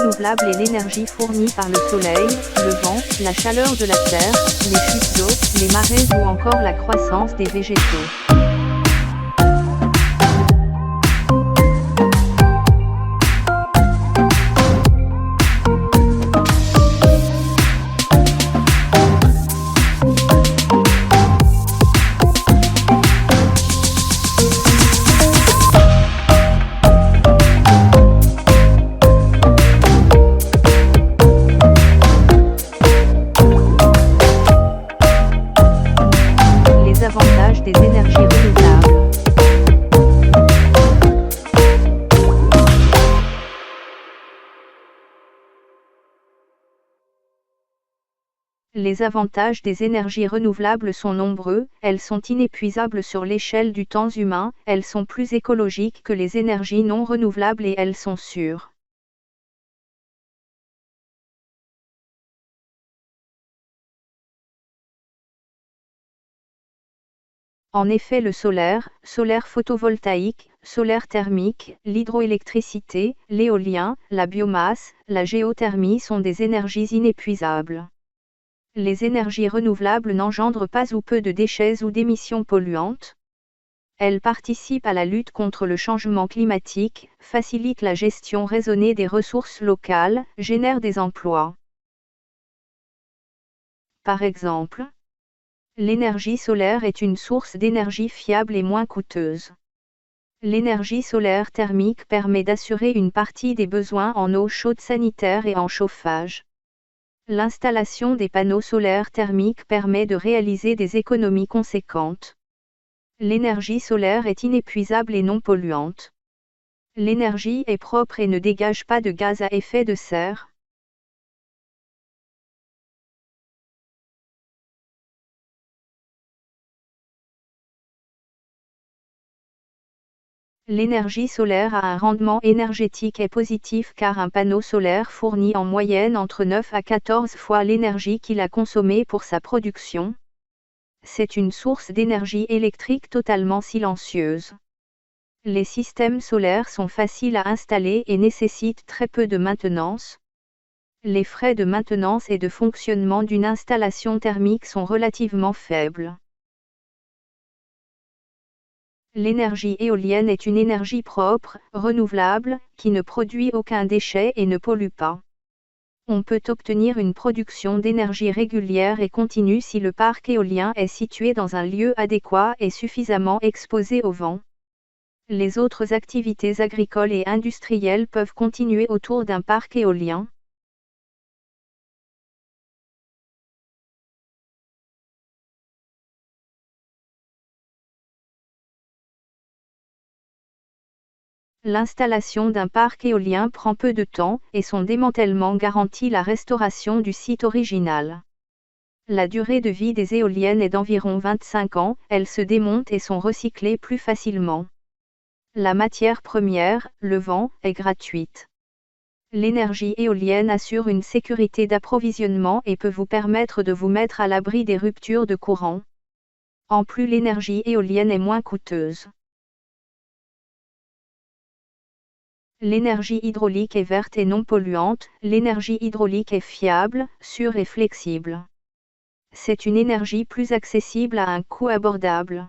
renouvelable est l'énergie fournie par le soleil, le vent, la chaleur de la terre, les chutes d'eau, les marées ou encore la croissance des végétaux. Avantages des énergies renouvelables. Les avantages des énergies renouvelables sont nombreux, elles sont inépuisables sur l'échelle du temps humain, elles sont plus écologiques que les énergies non renouvelables et elles sont sûres. En effet, le solaire photovoltaïque, solaire thermique, l'hydroélectricité, l'éolien, la biomasse, la géothermie sont des énergies inépuisables. Les énergies renouvelables n'engendrent pas ou peu de déchets ou d'émissions polluantes. Elles participent à la lutte contre le changement climatique, facilitent la gestion raisonnée des ressources locales, génèrent des emplois. Par exemple, l'énergie solaire est une source d'énergie fiable et moins coûteuse. L'énergie solaire thermique permet d'assurer une partie des besoins en eau chaude sanitaire et en chauffage. L'installation des panneaux solaires thermiques permet de réaliser des économies conséquentes. L'énergie solaire est inépuisable et non polluante. L'énergie est propre et ne dégage pas de gaz à effet de serre. L'énergie solaire a un rendement énergétique est positif car un panneau solaire fournit en moyenne entre 9 à 14 fois l'énergie qu'il a consommée pour sa production. C'est une source d'énergie électrique totalement silencieuse. Les systèmes solaires sont faciles à installer et nécessitent très peu de maintenance. Les frais de maintenance et de fonctionnement d'une installation thermique sont relativement faibles. L'énergie éolienne est une énergie propre, renouvelable, qui ne produit aucun déchet et ne pollue pas. On peut obtenir une production d'énergie régulière et continue si le parc éolien est situé dans un lieu adéquat et suffisamment exposé au vent. Les autres activités agricoles et industrielles peuvent continuer autour d'un parc éolien. L'installation d'un parc éolien prend peu de temps et son démantèlement garantit la restauration du site original. La durée de vie des éoliennes est d'environ 25 ans, elles se démontent et sont recyclées plus facilement. La matière première, le vent, est gratuite. L'énergie éolienne assure une sécurité d'approvisionnement et peut vous permettre de vous mettre à l'abri des ruptures de courant. En plus, l'énergie éolienne est moins coûteuse. L'énergie hydraulique est verte et non polluante, l'énergie hydraulique est fiable, sûre et flexible. C'est une énergie plus accessible à un coût abordable.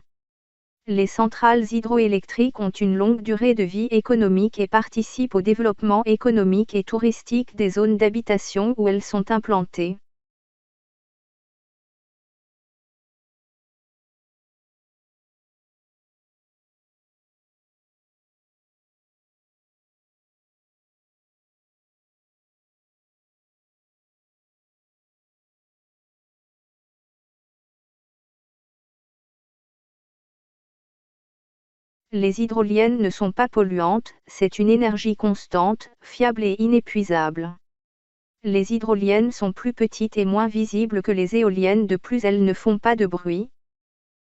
Les centrales hydroélectriques ont une longue durée de vie économique et participent au développement économique et touristique des zones d'habitation où elles sont implantées. Les hydroliennes ne sont pas polluantes, c'est une énergie constante, fiable et inépuisable. Les hydroliennes sont plus petites et moins visibles que les éoliennes, de plus elles ne font pas de bruit.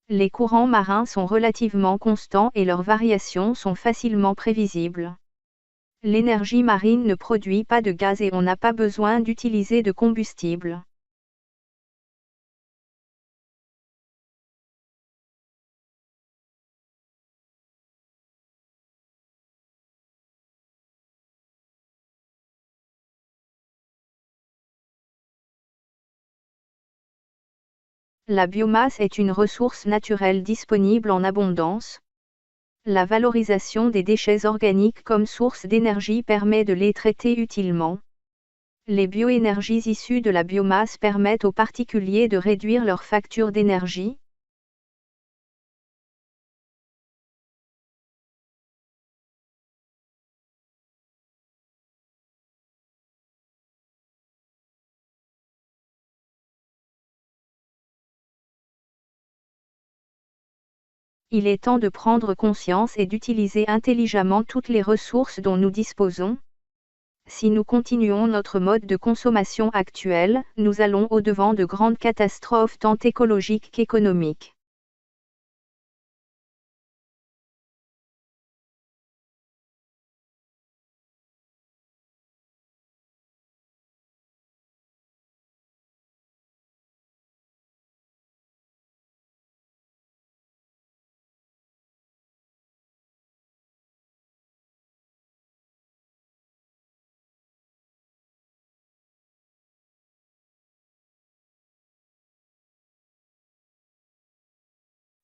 Les courants marins sont relativement constants et leurs variations sont facilement prévisibles. L'énergie marine ne produit pas de gaz et on n'a pas besoin d'utiliser de combustible. La biomasse est une ressource naturelle disponible en abondance. La valorisation des déchets organiques comme source d'énergie permet de les traiter utilement. Les bioénergies issues de la biomasse permettent aux particuliers de réduire leur facture d'énergie. Il est temps de prendre conscience et d'utiliser intelligemment toutes les ressources dont nous disposons. Si nous continuons notre mode de consommation actuel, nous allons au-devant de grandes catastrophes tant écologiques qu'économiques.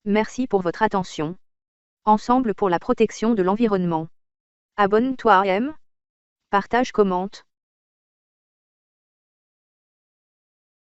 Merci pour votre attention. Ensemble pour la protection de l'environnement. Abonne-toi, aime, partage, commente.